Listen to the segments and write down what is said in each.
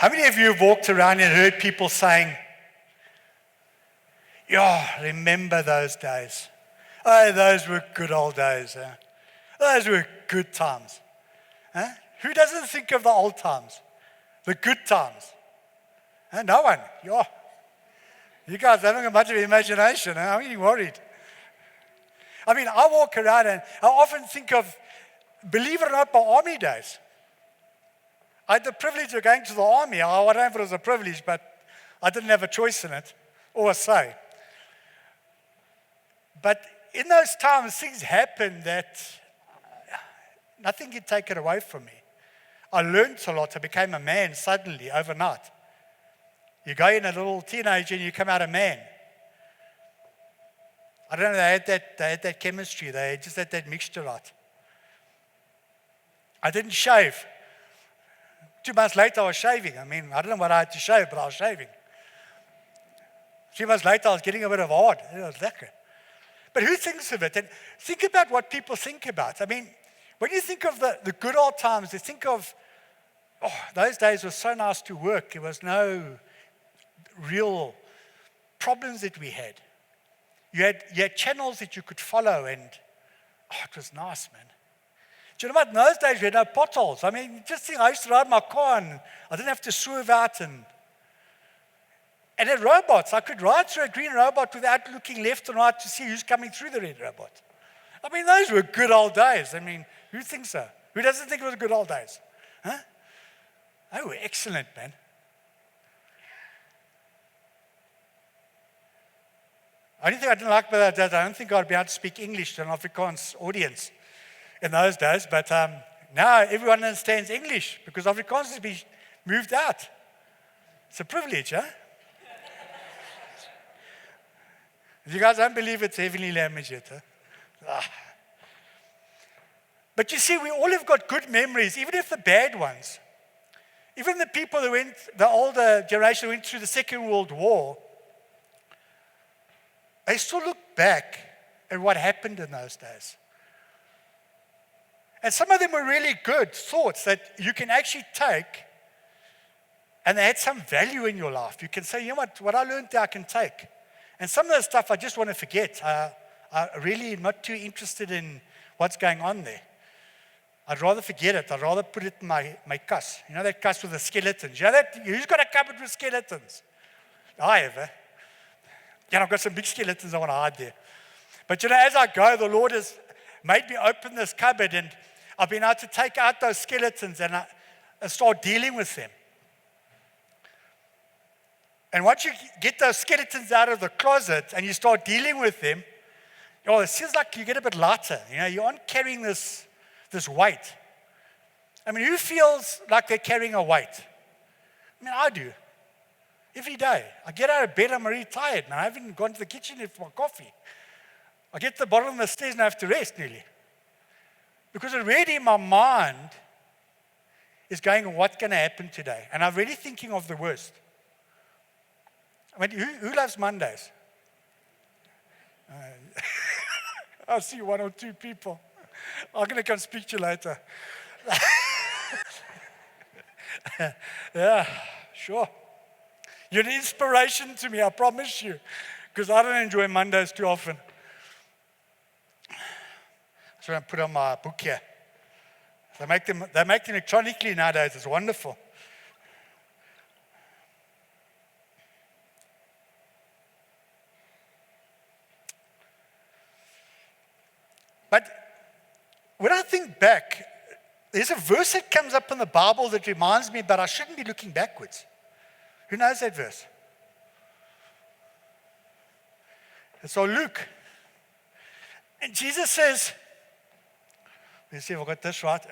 How many of you have walked around and heard people saying, "Yeah, remember those days. Oh, those were good old days. Huh? Those were good times." Huh? Who doesn't think of the old times? The good times? Huh? No one. Yeah. You guys having a bunch of imagination. Huh? I'm getting worried. I mean, I walk around and I often think of, believe it or not, my army days. I had the privilege of going to the army. I don't know if it was a privilege, but I didn't have a choice in it or a say. But in those times, things happened that nothing could take it away from me. I learned a lot. I became a man suddenly, overnight. You go in a little teenager and you come out a man. I don't know, they had that chemistry. They just had that mixture right. I didn't shave. 2 months later, I was shaving. I mean, I don't know what I had to shave, but I was shaving. 3 months later, I was getting a bit of hard. It was lekker. But who thinks of it? And think about what people think about. I mean, when you think of the good old times, you think of, those days were so nice to work. There was no real problems that we had. You had channels that you could follow, and it was nice, man. Do you know what? In those days, we had no potholes. I mean, just think, I used to ride my car, and I didn't have to swerve out. And had robots. I could ride through a green robot without looking left and right to see who's coming through the red robot. I mean, those were good old days. I mean, who thinks so? Who doesn't think it was good old days? Huh? They were excellent, man. The only thing I didn't like about that, I don't think I'd be able to speak English to an Afrikaans audience in those days, but now everyone understands English because Afrikaans has been moved out. It's a privilege, huh? You guys don't believe it's heavenly language yet, huh? But you see, we all have got good memories, even if the bad ones. Even the people the older generation who went through the Second World War, they still look back at what happened in those days. And some of them were really good thoughts that you can actually take, and they had some value in your life. You can say, you know what I learned there I can take. And some of the stuff I just want to forget. I really am not too interested in what's going on there. I'd rather forget it. I'd rather put it in my cuss. You know that cuss with the skeletons? You know that? Who's got a cupboard with skeletons? I have, eh? Yeah, I've got some big skeletons I want to hide there. But you know, as I go, the Lord has made me open this cupboard, and I've been able to take out those skeletons and start dealing with them. And once you get those skeletons out of the closet and you start dealing with them, it seems like you get a bit lighter. You know, you aren't carrying this weight. I mean, who feels like they're carrying a weight? I mean, I do. Every day. I get out of bed, I'm already tired, man. I haven't gone to the kitchen yet for my coffee. I get to the bottom of the stairs and I have to rest nearly. Because already my mind is going, what's going to happen today? And I'm really thinking of the worst. I mean, who loves Mondays? I see 1 or 2 people. I'm going to come speak to you later. Yeah, sure. You're an inspiration to me, I promise you, because I don't enjoy Mondays too often. So I put on my book here. They make them electronically nowadays. It's wonderful. But when I think back, there's a verse that comes up in the Bible that reminds me that I shouldn't be looking backwards. Who knows that verse? It's all Luke. And Jesus says, let's see if I got this right.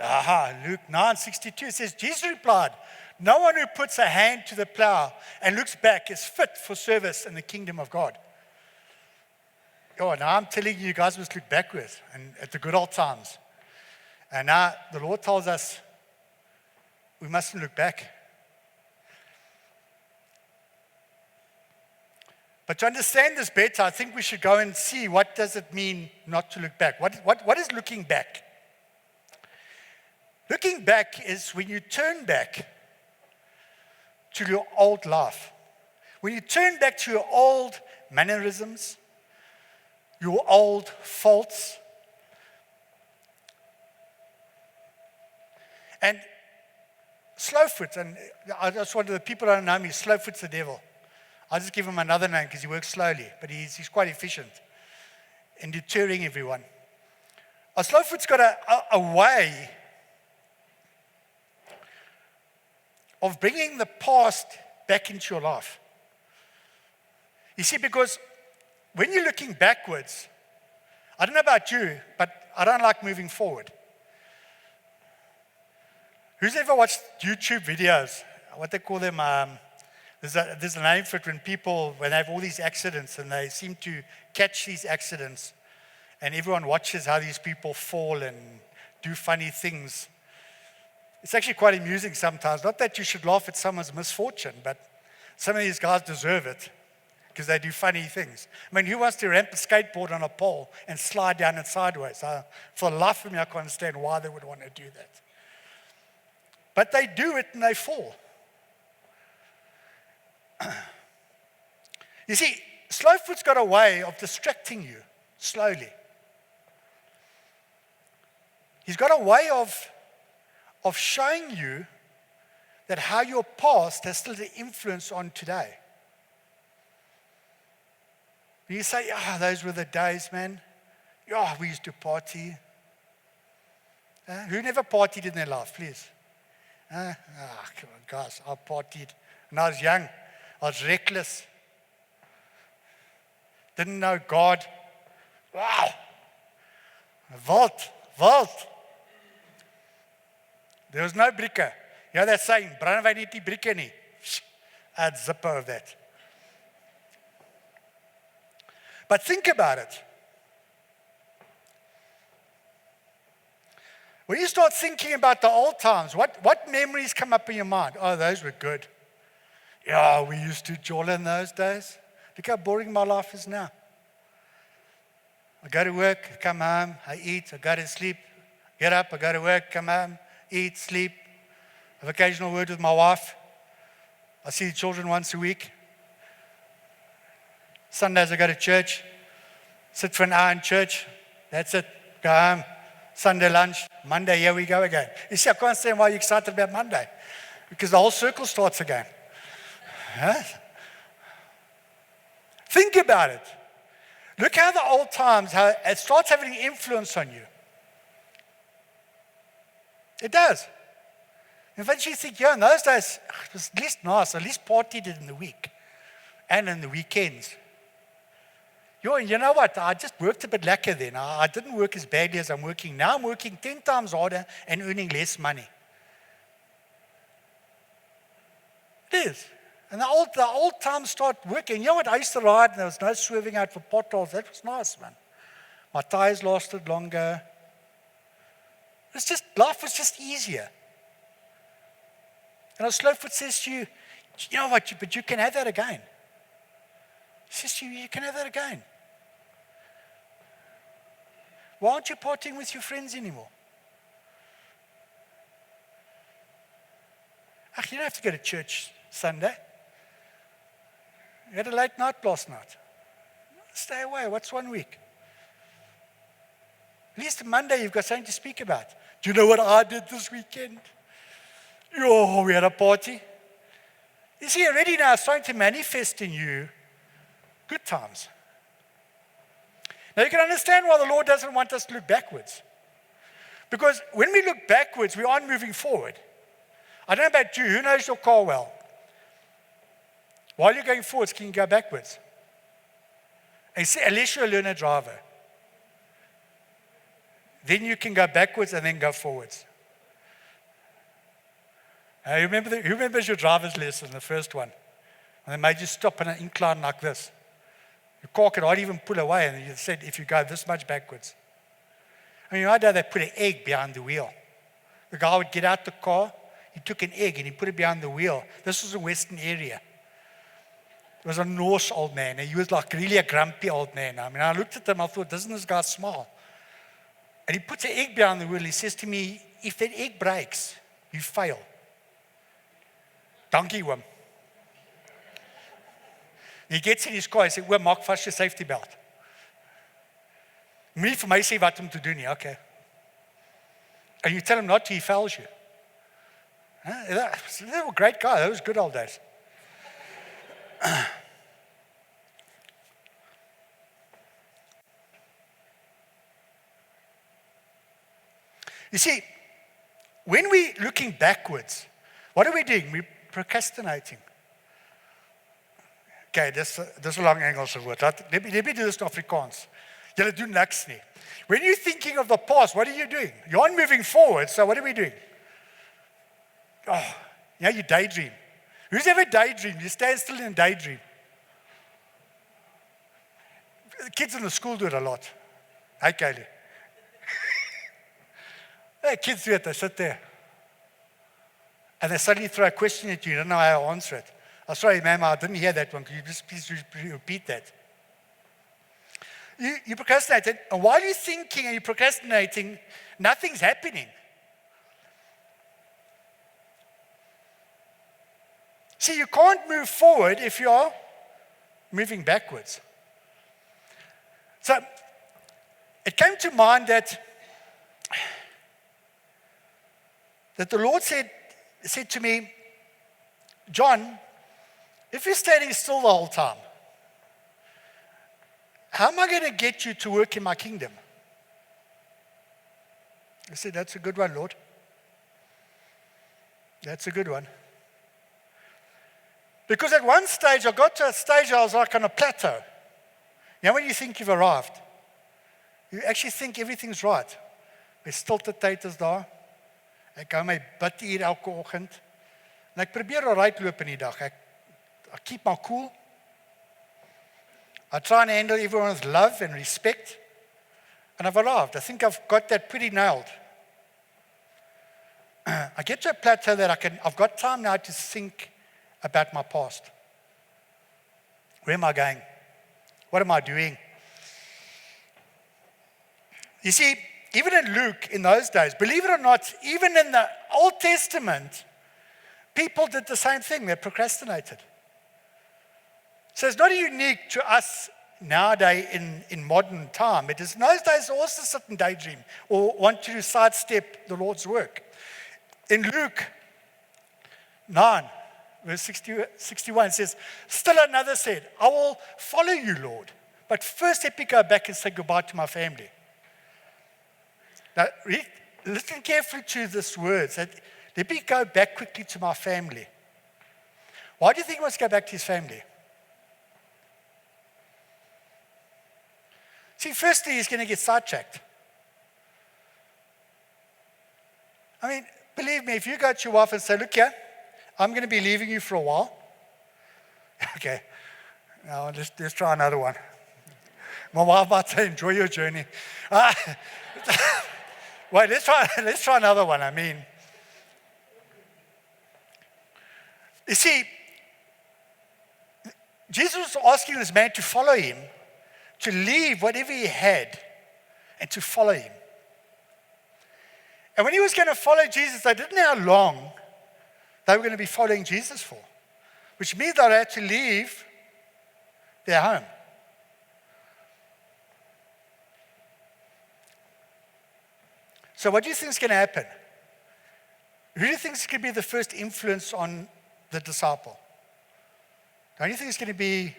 Luke 9:62. It says, Jesus replied, "No one who puts a hand to the plow and looks back is fit for service in the kingdom of God." Now I'm telling you guys must look backwards and at the good old times. And now the Lord tells us we mustn't look back. But to understand this better, I think we should go and see what does it mean not to look back. What is looking back? Looking back is when you turn back to your old life, when you turn back to your old mannerisms, your old faults, and Slowfoot, and I just wanted the people who don't know me, Slowfoot's the devil. I'll just give him another name because he works slowly, but he's quite efficient in deterring everyone. A Slowfoot's got a way of bringing the past back into your life. You see, because when you're looking backwards, I don't know about you, but I don't like moving forward. Who's ever watched YouTube videos? What they call them, there's a name for it when they have all these accidents and they seem to catch these accidents and everyone watches how these people fall and do funny things. It's actually quite amusing sometimes. Not that you should laugh at someone's misfortune, but some of these guys deserve it because they do funny things. I mean, who wants to ramp a skateboard on a pole and slide down it sideways? For the life of me, I can't understand why they would want to do that. But they do it and they fall. You see, Slowfoot's got a way of distracting you slowly. He's got a way of showing you that how your past has still the influence on today. You say, those were the days, man. We used to party. Who never partied in their life, please? Come on, guys, I partied. When I was young, I was reckless. Didn't know God. Wow. Vault. There was no bricker. You know that saying, brandewyn nie die brieke nie. I had zipper of that. But think about it. When you start thinking about the old times, what memories come up in your mind? Oh, those were good. Yeah, we used to joll in those days. Look how boring my life is now. I go to work, come home, I eat, I go to sleep, get up, I go to work, come home, eat, sleep, have occasional word with my wife. I see the children once a week. Sundays I go to church, sit for an hour in church, that's it, go home. Sunday lunch, Monday, here we go again. You see, I can't understand why you're excited about Monday. Because the whole circle starts again. Huh? Think about it. Look how the old times, how it starts having an influence on you. It does. In fact, you think, in those days, it was at least nice, at least partied it in the week and in the weekends. You know what? I just worked a bit lacquer then. I didn't work as badly as I'm working now. I'm working 10 times harder and earning less money. It is. And the old times start working. You know what? I used to ride and there was no swerving out for potholes. That was nice, man. My tires lasted longer. Life was just easier. And a Slowfoot says to you, you know what? But you can have that again. He says to you, you can have that again. Why aren't you partying with your friends anymore? You don't have to go to church Sunday. You had a late night last night. Stay away. What's 1 week? At least Monday you've got something to speak about. Do you know what I did this weekend? We had a party. You see, already now it's starting to manifest in you good times. Now you can understand why the Lord doesn't want us to look backwards. Because when we look backwards, we aren't moving forward. I don't know about you, who knows your car well? While you're going forwards, can you go backwards? Unless you're a learner driver. Then you can go backwards and then go forwards. Who remembers your driver's lesson, the first one? And they made you stop in an incline like this. Your car could hardly even pull away, and you said, if you go this much backwards. I know they put an egg behind the wheel. The guy would get out the car, he took an egg and he put it behind the wheel. This was a Western area. It was a Norse old man, and he was like really a grumpy old man. I looked at him, I thought, doesn't this guy smile? And he puts an egg behind the wheel. He says to me, if that egg breaks, you fail. Dankie oom. He gets in his car, hy sê, maak vas jou safety belt. Moenie vir my sê wat om te doen nie, okay. And you tell him not to, he fails you. That was a great guy, those good old days. You see, when we're looking backwards, what are we doing? We're procrastinating. Okay, dis 'n lang Engelse woord. Let me do this in Afrikaans. Julle doen niks nie. When you're thinking of the past, what are you doing? You aren't moving forward, so what are we doing? You daydream. Who's ever daydreamed? You stand still and daydream. The kids in the school do it a lot. Hi, Kaylee. Hey, kids do it, they sit there. And they suddenly throw a question at you, you don't know how to answer it. I'm sorry, ma'am, I didn't hear that one. Could you just please repeat that? You procrastinate, and while you're thinking and you're procrastinating, nothing's happening. See, you can't move forward if you are moving backwards. So, it came to mind that the Lord said to me, John, if you're standing still the whole time, how am I going to get you to work in my kingdom? I said, that's a good one, Lord. That's a good one. Because at one stage, I got to a stage I was like on a plateau. You know when you think you've arrived, you actually think everything's right. My stilte tyd is daar. Ek hou my bid hier elke oggend. En ek probeer alright loop in die dag. I keep my cool. I try and handle everyone with love and respect. And I've arrived. I think I've got that pretty nailed. I get to a plateau that I've got time now to think about my past. Where am I going? What am I doing? You see, even in Luke, in those days, believe it or not, even in the Old Testament, people did the same thing. They procrastinated. So it's not unique to us nowadays in modern time. It is in those days also sit and daydream or want to sidestep the Lord's work. In Luke 9, verse 61, it says, still another said, I will follow you, Lord. But first let me go back and say goodbye to my family. Now, listen carefully to this word. Let me go back quickly to my family. Why do you think he wants to go back to his family? See, firstly, he's going to get sidetracked. I mean, believe me, if you go to your wife and say, look here, I'm going to be leaving you for a while. Okay, now let's try another one. My wife might say, enjoy your journey. Wait, let's try another one. I mean, you see, Jesus was asking this man to follow him, to leave whatever he had and to follow him. And when he was going to follow Jesus, they didn't know how long they were going to be following Jesus for, which means they had to leave their home. So what do you think is going to happen? Who do you think is going to be the first influence on the disciple? Don't you think it's going to be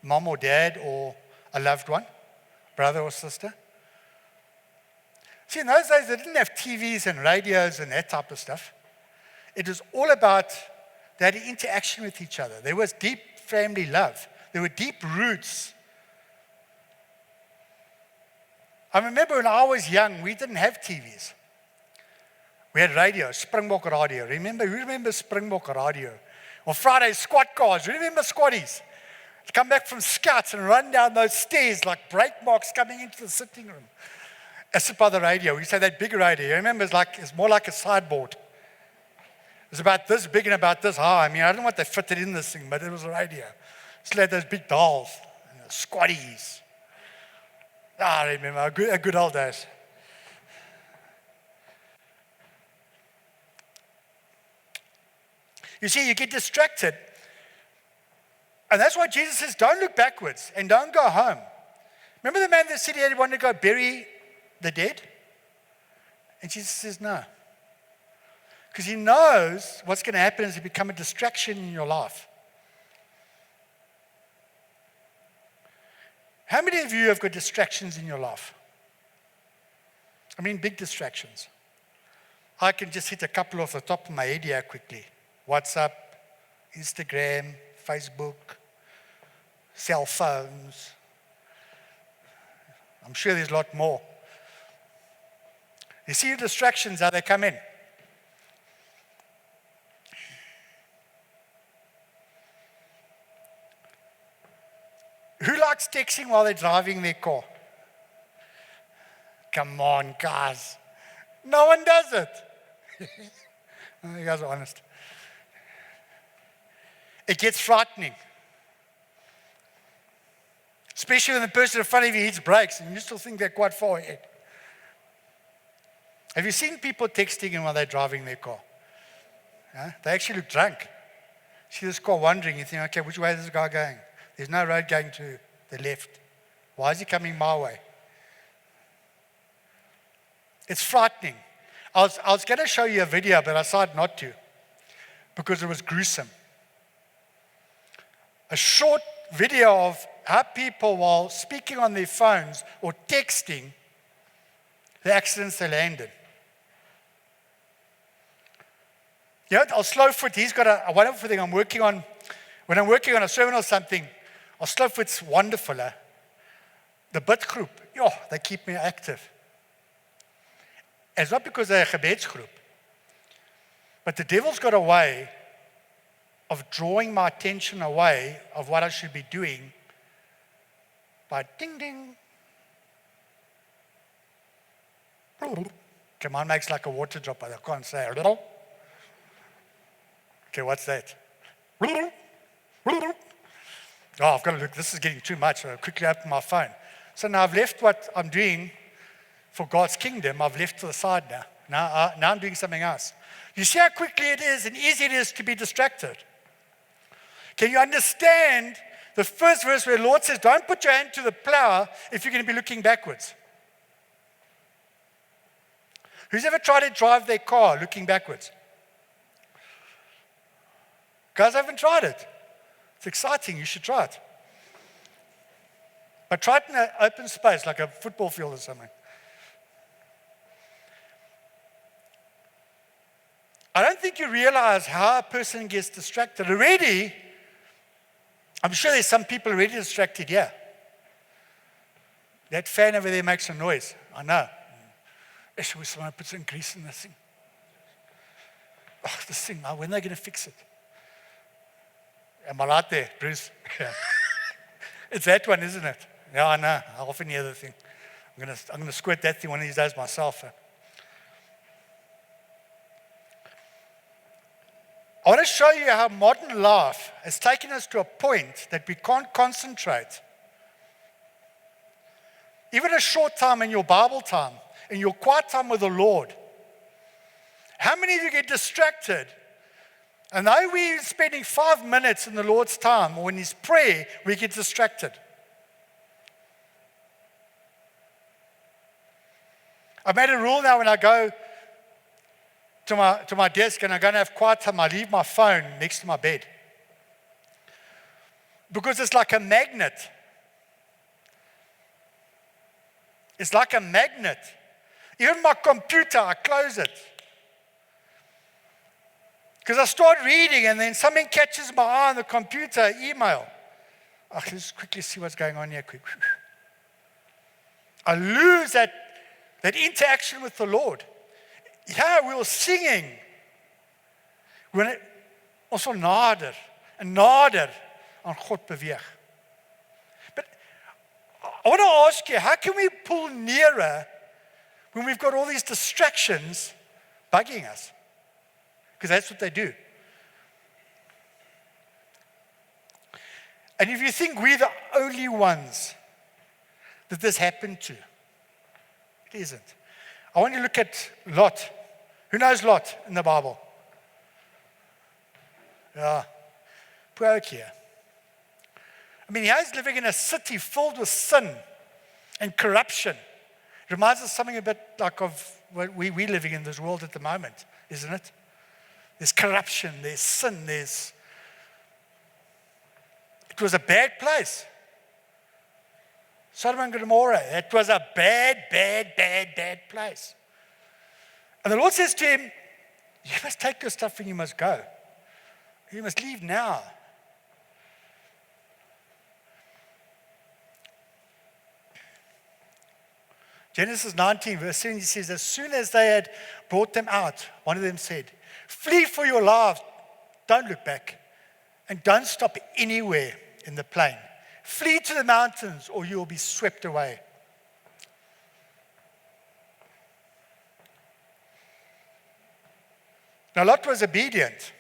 mom or dad or a loved one, brother or sister? See, in those days, they didn't have TVs and radios and that type of stuff. It was all about they had interaction with each other. There was deep family love. There were deep roots. I remember when I was young, we didn't have TVs. We had radio, Springbok radio. Who remembers Springbok radio? On Friday, squat cars. Who remember squatties? Come back from scouts and run down those stairs like brake marks coming into the sitting room. I sit by the radio. We say that big radio. You remember, it's more like a sideboard. It's about this big and about this high. I mean, I don't know what they fitted in this thing, but it was a radio. Still had those big dolls, and the squatties. I remember, a good old days. You see, you get distracted. And that's why Jesus says, don't look backwards and don't go home. Remember the man that said he wanted to go bury the dead? And Jesus says, no. Because he knows what's going to happen is it become a distraction in your life. How many of you have got distractions in your life? I mean, big distractions. I can just hit a couple off the top of my head here quickly. WhatsApp, Instagram, Facebook, cell phones. I'm sure there's a lot more. You see the distractions, how they come in. Who likes texting while they're driving their car? Come on, guys. No one does it. You guys are honest. It gets frightening. Especially when the person in front of you hits brakes and you still think they're quite far ahead. Have you seen people texting while they're driving their car? They actually look drunk. See this car wandering, you think, okay, which way is this guy going? There's no road going to the left. Why is he coming my way? It's frightening. I was going to show you a video, but I decided not to because it was gruesome. A short video of how people, while speaking on their phones or texting, the accidents they landed. You know, I'll slow foot. He's got a wonderful thing I'm working on. When I'm working on a sermon or something, our slow foot's wonderful. The bid group, they keep me active. It's not because they're a gebedsgroep, but the devil's got a way of drawing my attention away of what I should be doing by ding ding. Okay, mine makes like a water drop, but I can't say a little. Okay, what's that? Oh, I've got to look, this is getting too much. I'll quickly open my phone. So now I've left what I'm doing for God's kingdom, I've left to the side now. Now I'm doing something else. You see how quickly it is and easy it is to be distracted. Can you understand the first verse where the Lord says, don't put your hand to the plow if you're going to be looking backwards? Who's ever tried to drive their car looking backwards? Guys, I haven't tried it. It's exciting, you should try it. But try it in an open space, like a football field or something. I don't think you realize how a person gets distracted. Already, I'm sure there's some people already distracted here. That fan over there makes a noise. I know. I wish someone put some grease in this thing. Oh, this thing, when are they going to fix it? Am I right there, Bruce? Yeah. It's that one, isn't it? Yeah, I know. I often hear the thing. I'm going to squirt that thing one of these days myself. I want to show you how modern life has taken us to a point that we can't concentrate. Even a short time in your Bible time, in your quiet time with the Lord. How many of you get distracted? And though we're spending 5 minutes in the Lord's time or in His prayer, we get distracted. I've made a rule now when I go to my desk and I'm going to have quiet time, I leave my phone next to my bed. Because it's like a magnet. It's like a magnet. Even my computer, I close it. Because I start reading and then something catches my eye on the computer, email. Let's just quickly see what's going on here quick. I lose that interaction with the Lord. Yeah, we were singing. Ons wil nader en nader aan God beweeg. But I want to ask you, how can we pull nearer when we've got all these distractions bugging us? Because that's what they do. And if you think we're the only ones that this happened to, it isn't. I want you to look at Lot. Who knows Lot in the Bible? Yeah, poor oak here. I mean, he's living in a city filled with sin and corruption. Reminds us something a bit like of what we're living in this world at the moment, isn't it? There's corruption, there's sin, it was a bad place. Sodom and Gomorrah, it was a bad place. And the Lord says to him, you must take your stuff and you must go. You must leave now. Genesis 19, verse 7, he says, as soon as they had brought them out, one of them said, flee for your lives, don't look back, and don't stop anywhere in the plain. Flee to the mountains, or you will be swept away. Now Lot was obedient,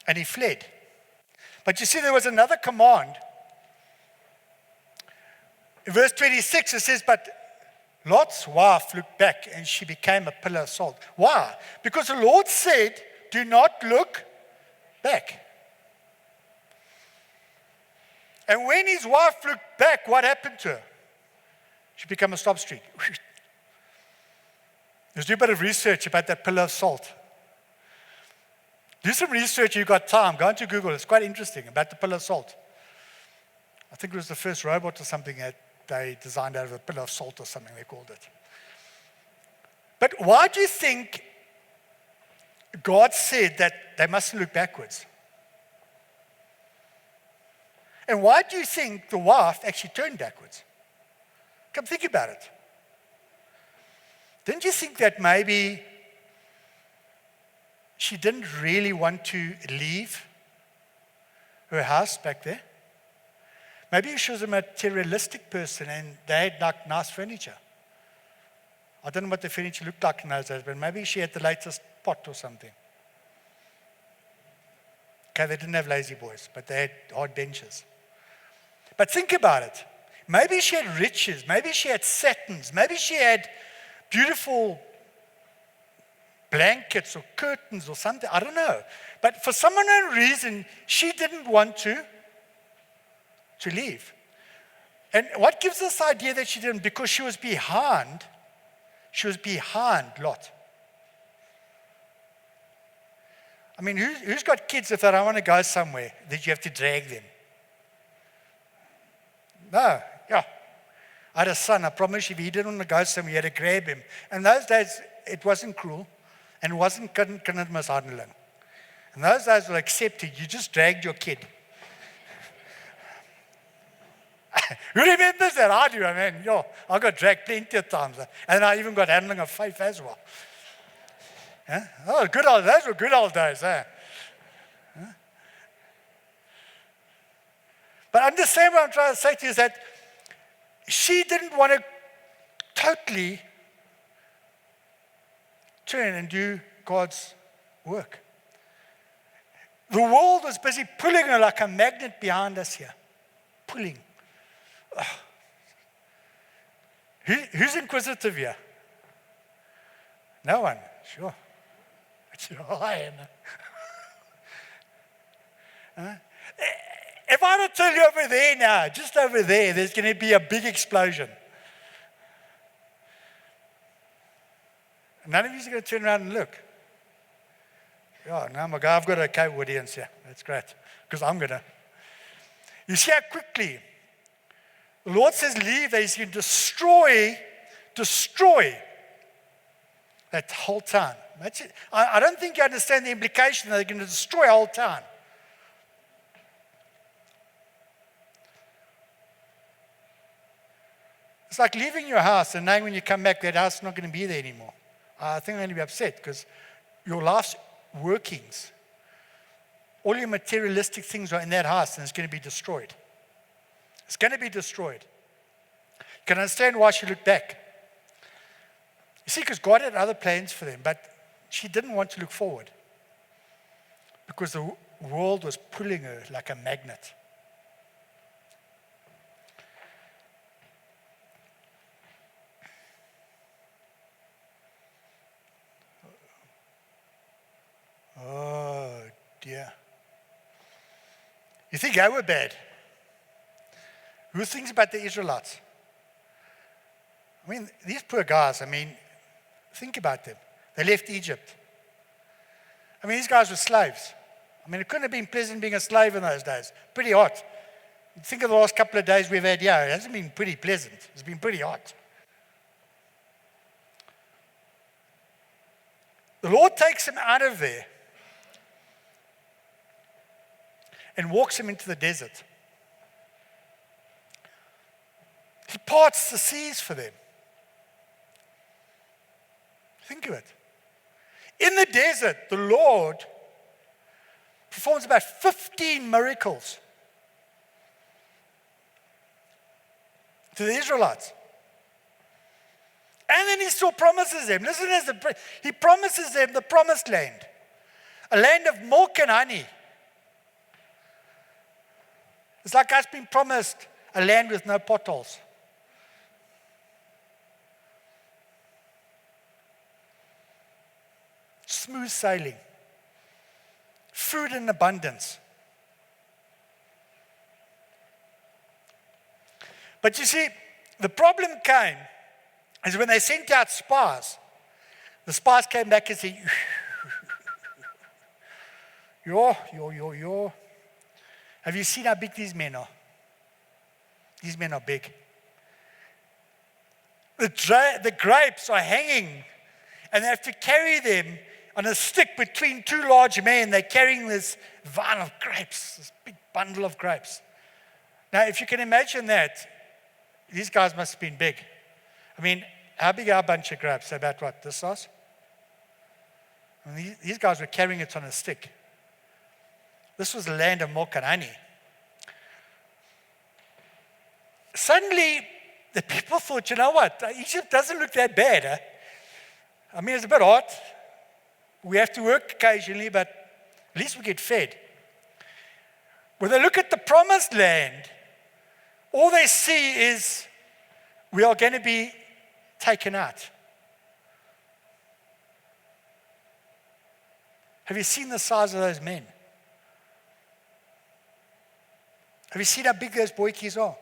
and he fled. But you see, there was another command. In verse 26, it says, but Lot's wife looked back and she became a pillar of salt. Why? Because the Lord said, do not look back. And when his wife looked back, what happened to her? She became a stop street. Let's do a bit of research about that pillar of salt. Do some research, you've got time. Go into Google, it's quite interesting about the pillar of salt. I think it was the first robot or something that they designed out of a pillar of salt or something, they called it. But why do you think God said that they mustn't look backwards? And why do you think the wife actually turned backwards? Come think about it. Didn't you think that maybe she didn't really want to leave her house back there? Maybe she was a materialistic person and they had like nice furniture. I don't know what the furniture looked like in those days, but maybe she had the latest pot or something. Okay, they didn't have lazy boys, but they had hard benches. But think about it. Maybe she had riches, maybe she had satins, maybe she had beautiful blankets or curtains or something, I don't know. But for some unknown reason, she didn't want to leave. And what gives us the idea that she didn't? Because she was behind Lot. I mean, who's got kids if they don't want to go somewhere that you have to drag them? No, yeah. I had a son, I promise you, if he didn't want to go somewhere, you had to grab him. And those days, it wasn't cruel and it wasn't kindermishandeling. In those days, were accepted. You just dragged your kid. Who remembers that? I do, I got dragged plenty of times. And I even got handling of faith as well. Huh? Oh, those were good old days. Huh? But understand what I'm trying to say to you is that she didn't want to totally turn and do God's work. The world was busy pulling her like a magnet behind us here. Pulling. Oh. Who's inquisitive here? No one, sure. I am. If I were to tell you over there now, just over there's going to be a big explosion. None of you are going to turn around and look. Yeah, no, my God, I've got a okay audience here. That's great, because I'm going to. You see how quickly the Lord says leave, that He's going to destroy that whole town. That's it. I don't think you understand the implication that they're going to destroy a whole town. It's like leaving your house and knowing when you come back that house is not going to be there anymore. I think I'm going to be upset because your life's workings, all your materialistic things are in that house and it's going to be destroyed. It's going to be destroyed. You can understand why she looked back. You see, because God had other plans for them, but she didn't want to look forward because the world was pulling her like a magnet. Oh dear. You think they were bad? Who thinks about the Israelites? I mean, these poor guys, think about them. They left Egypt. These guys were slaves. It couldn't have been pleasant being a slave in those days. Pretty hot. Think of the last couple of days we've had here. It hasn't been pretty pleasant. It's been pretty hot. The Lord takes him out of there and walks him into the desert. He parts the seas for them. Think of it. In the desert, the Lord performs about 15 miracles to the Israelites. And then he still promises them. Listen, he promises them the promised land, a land of milk and honey. It's like us being promised a land with no potholes. Smooth sailing. Food in abundance. But you see, the problem came is when they sent out spies. The spies came back and said, yo. Have you seen how big these men are? These men are big. The grapes are hanging, and they have to carry them on a stick between two large men. They're carrying this vine of grapes, this big bundle of grapes. Now, if you can imagine that, these guys must have been big. How big are a bunch of grapes? About what, this size? These guys were carrying it on a stick. This was the land of milk and honey. Suddenly, the people thought, you know what? Egypt doesn't look that bad. Huh? It's a bit hot. We have to work occasionally, but at least we get fed. When they look at the promised land, all they see is we are going to be taken out. Have you seen the size of those men? Have you seen how big those boykies are?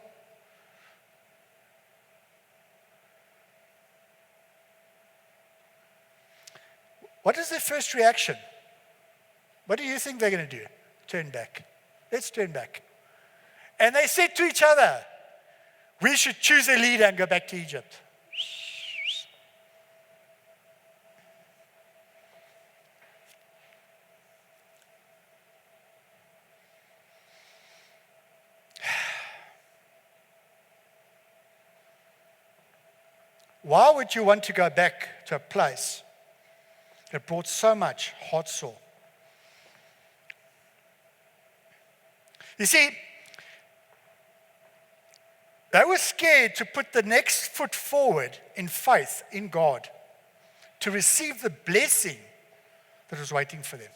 What is their first reaction? What do you think they're going to do? Turn back. Let's turn back. And they said to each other, we should choose a leader and go back to Egypt. Why would you want to go back to a place that brought so much heart sore? You see, they were scared to put the next foot forward in faith in God to receive the blessing that was waiting for them.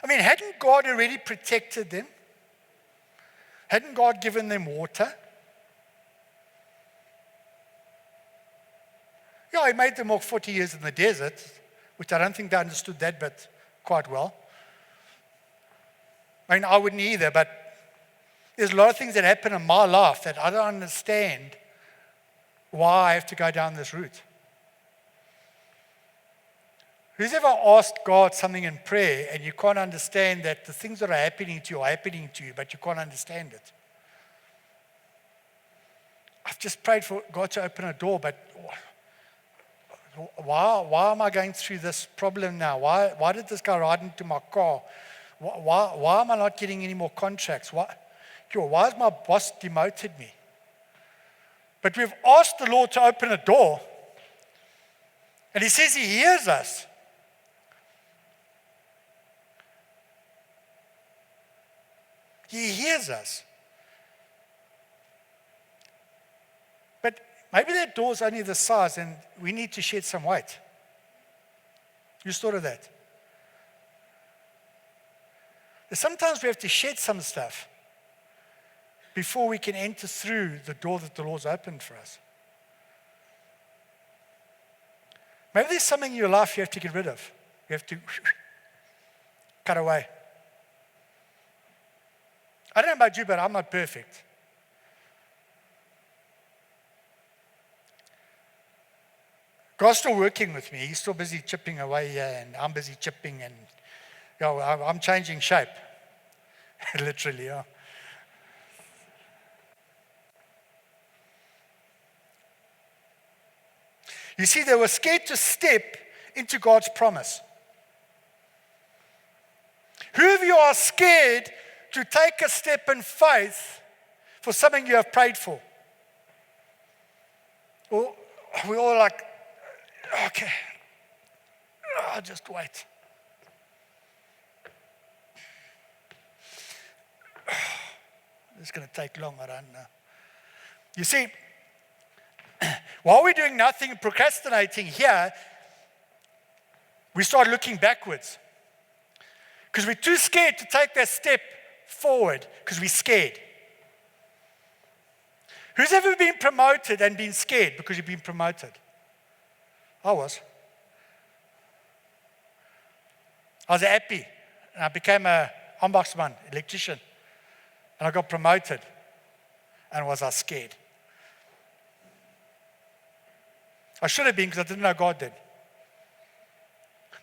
Hadn't God already protected them? Hadn't God given them water? Yeah, he made them walk 40 years in the desert, which I don't think they understood that bit quite well. I wouldn't either, but there's a lot of things that happen in my life that I don't understand why I have to go down this route. Who's ever asked God something in prayer and you can't understand that the things that are happening to you, but you can't understand it? I've just prayed for God to open a door, but why am I going through this problem now? Why did this guy ride into my car? Why am I not getting any more contracts? Why has my boss demoted me? But we've asked the Lord to open a door, and he says he hears us. He hears us. But maybe that door's only the size and we need to shed some weight. You thought of that? Sometimes we have to shed some stuff before we can enter through the door that the Lord's opened for us. Maybe there's something in your life you have to get rid of. You have to cut away. I don't know about you, but I'm not perfect. God's still working with me. He's still busy chipping away here, and I'm busy chipping, and I'm changing shape. Literally, yeah. You see, they were scared to step into God's promise. Who of you are scared to take a step in faith for something you have prayed for? Or we're all like, okay, I'll just wait. This is going to take long, I don't know. You see, while we're doing nothing, procrastinating here, we start looking backwards. Because we're too scared to take that step forward because we're scared. Who's ever been promoted and been scared because you've been promoted? I was. I was happy. And I became an ombudsman, electrician. And I got promoted. And was I scared? I should have been because I didn't know God then.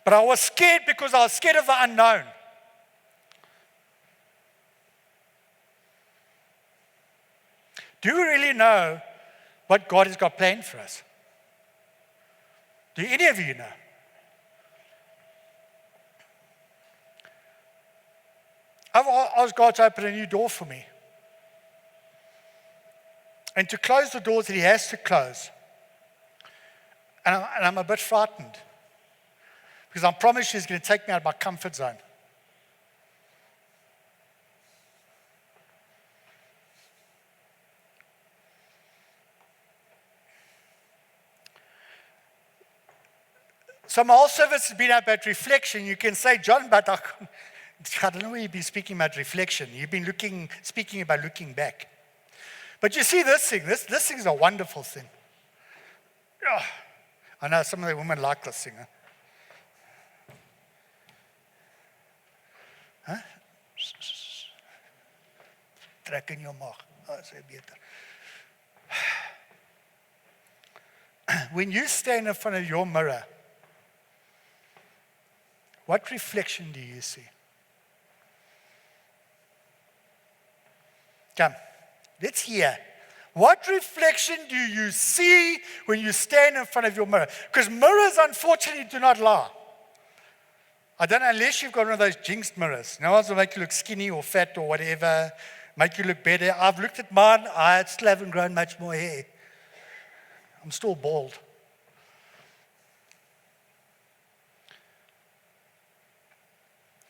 But I was scared because I was scared of the unknown. Do we really know what God has got planned for us? Do any of you know? I've asked God to open a new door for me. And to close the doors that He has to close. And I'm a bit frightened. Because I'm promised He's going to take me out of my comfort zone. So my whole service has been about reflection. You can say, John, but I don't know where you've been speaking about reflection. You've been speaking about looking back. But you see this thing is a wonderful thing. Oh, I know some of the women like this thing. Huh? Trek in your maag. Oh, that's better. When you stand in front of your mirror, what reflection do you see? Come, let's hear. What reflection do you see when you stand in front of your mirror? Because mirrors, unfortunately, do not lie. I don't know, unless you've got one of those jinxed mirrors. No one's will make you look skinny or fat or whatever, make you look better. I've looked at mine, I still haven't grown much more hair. I'm still bald.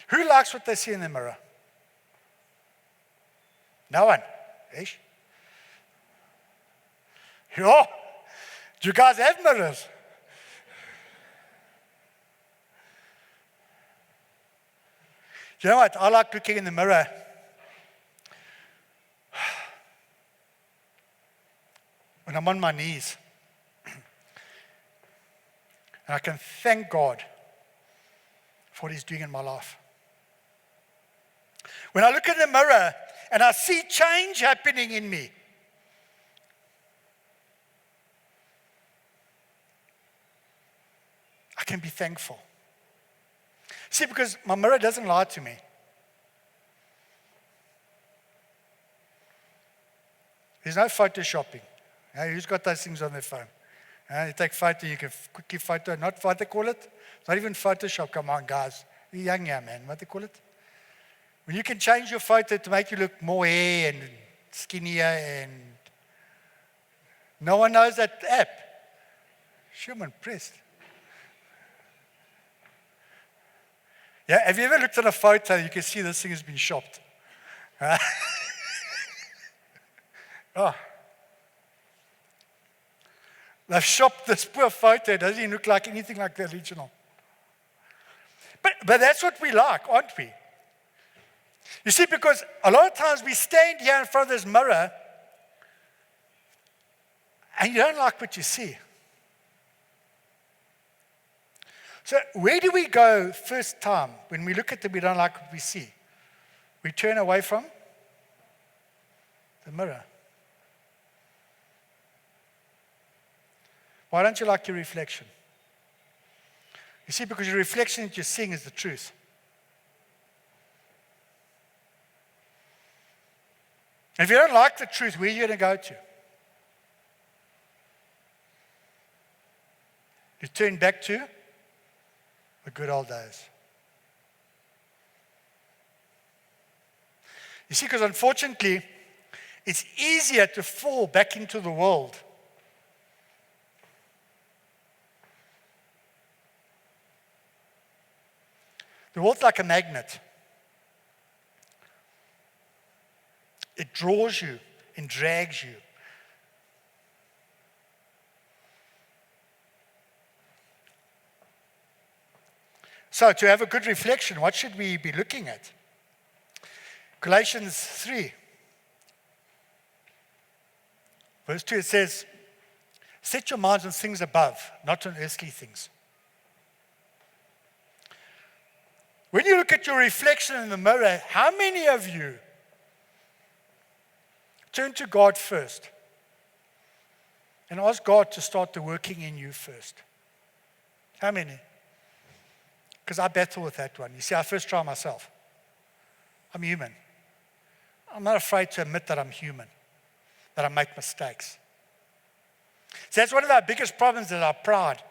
Who likes what they see in the mirror? No one. Ish. Oh, do you guys have mirrors? You know what? I like looking in the mirror. When I'm on my knees. And I can thank God for what He's doing in my life. When I look in the mirror and I see change happening in me, I can be thankful. See, because my mirror doesn't lie to me. There's no photoshopping. Who's got those things on their phone? You take photo, you can quickly photo, not what they call it. It's not even Photoshop, come on guys. You're young, man, what they call it? When you can change your photo to make you look more hair and skinnier and no one knows that app. Sure, I'm impressed. Yeah, have you ever looked at a photo, you can see this thing has been shopped. Oh. They've shopped this poor photo, it doesn't even look like anything like the original. But that's what we like, aren't we? You see, because a lot of times we stand here in front of this mirror and you don't like what you see. So where do we go first time when we look at it, we don't like what we see? We turn away from the mirror. Why don't you like your reflection? You see, because your reflection that you're seeing is the truth. And if you don't like the truth, where are you going to go to? You turn back to the good old days. You see, because unfortunately, it's easier to fall back into the world. The world's like a magnet. It draws you and drags you. So to have a good reflection, what should we be looking at? Galatians 3, verse 2, it says, set your minds on things above, not on earthly things. When you look at your reflection in the mirror, how many of you turn to God first and ask God to start the working in you first? How many? Because I battle with that one. You see, I first try myself. I'm human. I'm not afraid to admit that I'm human, that I make mistakes. So that's one of our biggest problems, is our pride.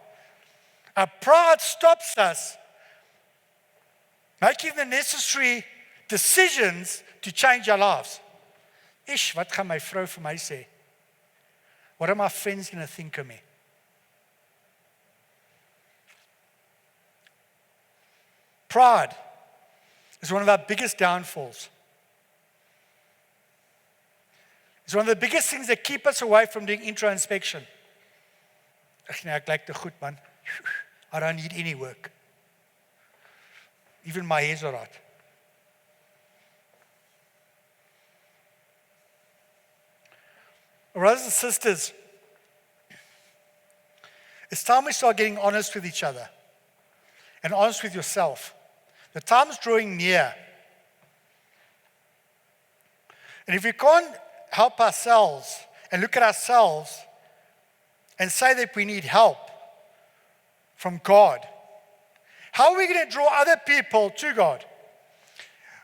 Our pride stops us making the necessary decisions to change our lives. Ish, wat gaan my vrou vir my sê? What are my friends going to think of me? Pride is one of our biggest downfalls. It's one of the biggest things that keep us away from doing introspection. Ek lyk te goed, man. I don't need any work. Even my hair's all right. Brothers and sisters, it's time we start getting honest with each other and honest with yourself. The time's drawing near. And if we can't help ourselves and look at ourselves and say that we need help from God, how are we going to draw other people to God?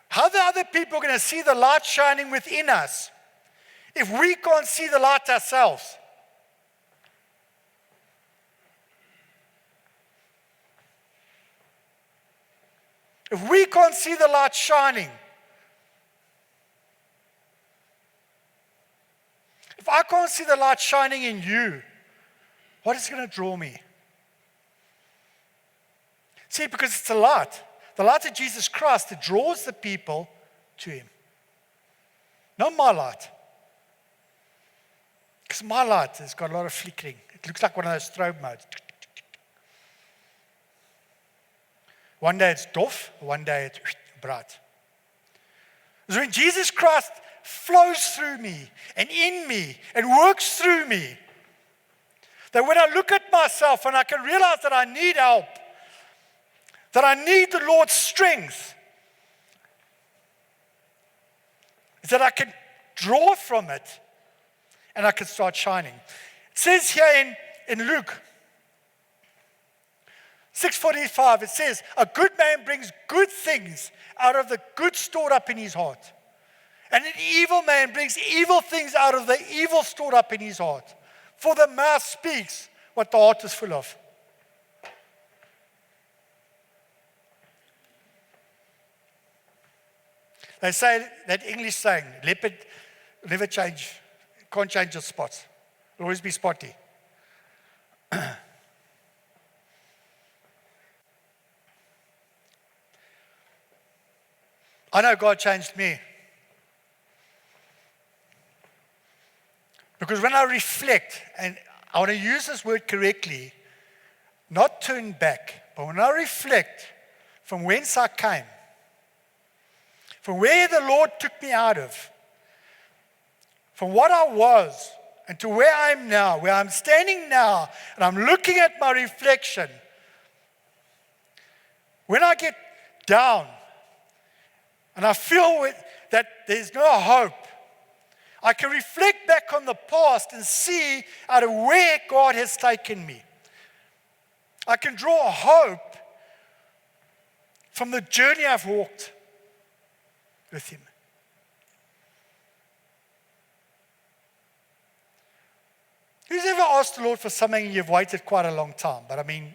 How are the other people going to see the light shining within us if we can't see the light ourselves? If we can't see the light shining, if I can't see the light shining in you, what is going to draw me? See, because it's the light of Jesus Christ that draws the people to Him. Not my light. Because my light has got a lot of flickering. It looks like one of those strobe modes. One day it's dof, one day it's bright. So when Jesus Christ flows through me and in me and works through me, that when I look at myself and I can realize that I need help, that I need the Lord's strength, is that I can draw from it and I can start shining. It says here in Luke 6:45, it says, a good man brings good things out of the good stored up in his heart. And an evil man brings evil things out of the evil stored up in his heart. For the mouth speaks what the heart is full of. They say that English saying, leopard never change, can't change its spots. It'll always be spotty. I know God changed me. Because when I reflect, and I want to use this word correctly, not turn back, but when I reflect from whence I came, from where the Lord took me out of, from what I was, and to where I am now, where I'm standing now, and I'm looking at my reflection, when I get down and I feel that there's no hope, I can reflect back on the past and see out of where God has taken me. I can draw hope from the journey I've walked with Him. Who's ever asked the Lord for something and you've waited quite a long time? But I mean,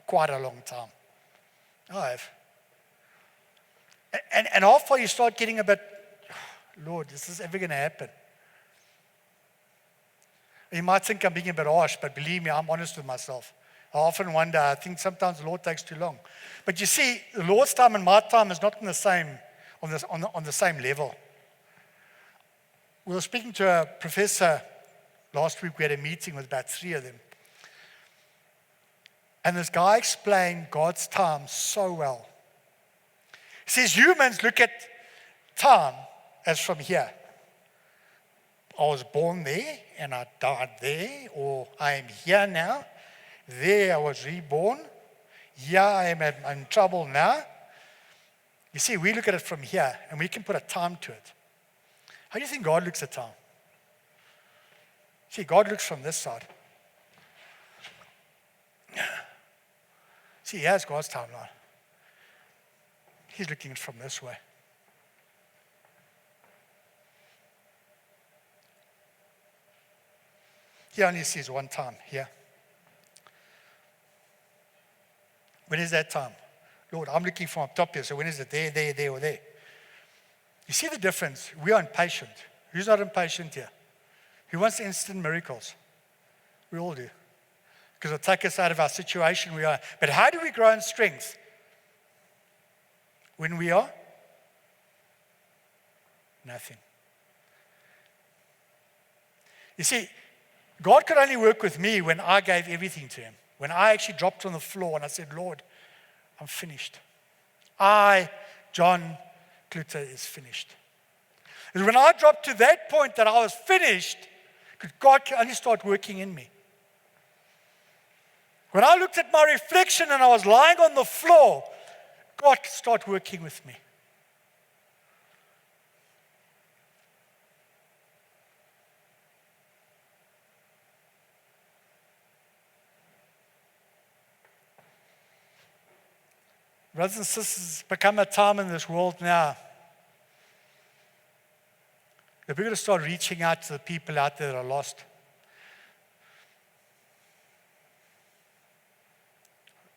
quite a long time. I have. And after you start getting a bit, Lord, is this ever going to happen? You might think I'm being a bit harsh, but believe me, I'm honest with myself. I often wonder, I think sometimes the Lord takes too long. But you see, the Lord's time and my time is not on the same level. We were speaking to a professor last week. We had a meeting with about 3 of them. And this guy explained God's time so well. He says humans look at time as from here. I was born there and I died there, or I am here now. There I was reborn. Here I am in trouble now. You see, we look at it from here and we can put a time to it. How do you think God looks at time? See, God looks from this side. See, He has God's timeline. He's looking at it from this way. He only sees one time here. When is that time? Lord, I'm looking from up top here, so when is it there, or there? You see the difference? We are impatient. Who's not impatient here? Who wants instant miracles? We all do. Because it'll take us out of our situation we are. But how do we grow in strength? When we are? Nothing. You see, God could only work with me when I gave everything to Him. When I actually dropped on the floor and I said, Lord, I'm finished. John Kluter, is finished. And when I dropped to that point that I was finished, God can only start working in me. When I looked at my reflection and I was lying on the floor, God could start working with me. Brothers and sisters, become a time in this world now that we're going to start reaching out to the people out there that are lost.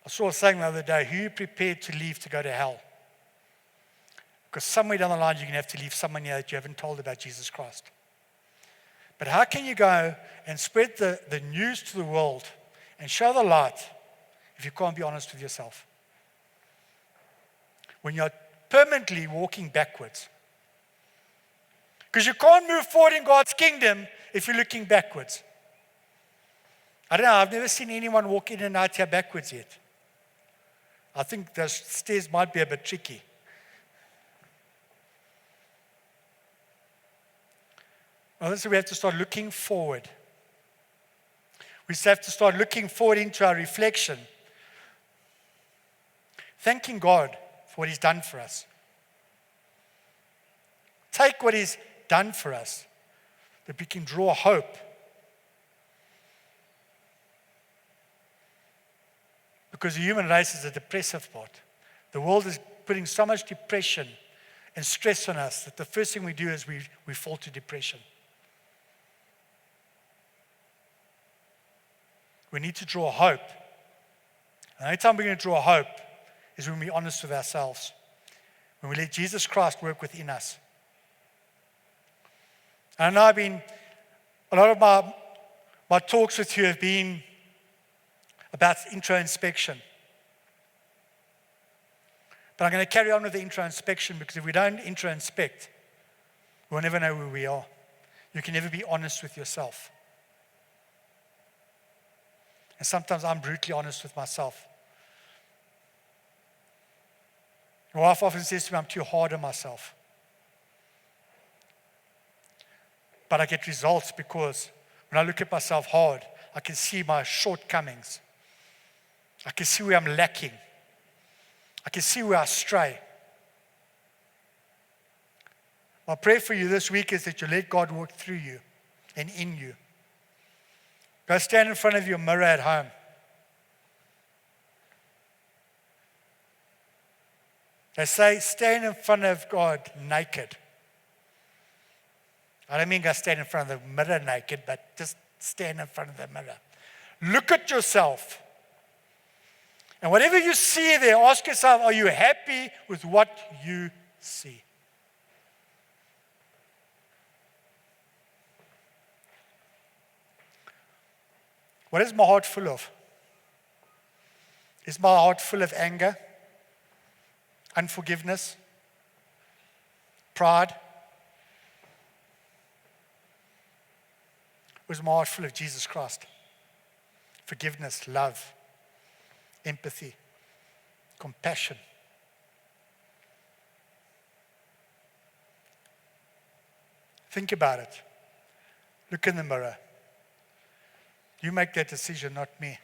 I saw a saying the other day, who are you prepared to leave to go to hell? Because somewhere down the line, you're going to have to leave someone here that you haven't told about Jesus Christ. But how can you go and spread the news to the world and show the light if you can't be honest with yourself? When you're permanently walking backwards. Because you can't move forward in God's kingdom if you're looking backwards. I don't know, I've never seen anyone walk in and out here backwards yet. I think those stairs might be a bit tricky. Well, so we have to start looking forward. We just have to start looking forward into our reflection. Thanking God for what He's done for us. Take what He's done for us, that we can draw hope. Because the human race is a depressive part. The world is putting so much depression and stress on us that the first thing we do is we fall to depression. We need to draw hope. And the only time we're going to draw hope is when we're honest with ourselves. When we let Jesus Christ work within us. And I know a lot of my talks with you have been about introspection. But I'm going to carry on with the introspection because if we don't introspect, we'll never know who we are. You can never be honest with yourself. And sometimes I'm brutally honest with myself. My wife often says to me, I'm too hard on myself. But I get results because when I look at myself hard, I can see my shortcomings. I can see where I'm lacking. I can see where I stray. My prayer for you this week is that you let God work through you and in you. Go stand in front of your mirror at home. They say stand in front of God naked. I don't mean go stand in front of the mirror naked, but just stand in front of the mirror. Look at yourself. And whatever you see there, ask yourself, are you happy with what you see? What is my heart full of? Is my heart full of anger, unforgiveness, pride? Or is my heart full of Jesus Christ? Forgiveness, love, empathy, compassion. Think about it. Look in the mirror. You make that decision, not me.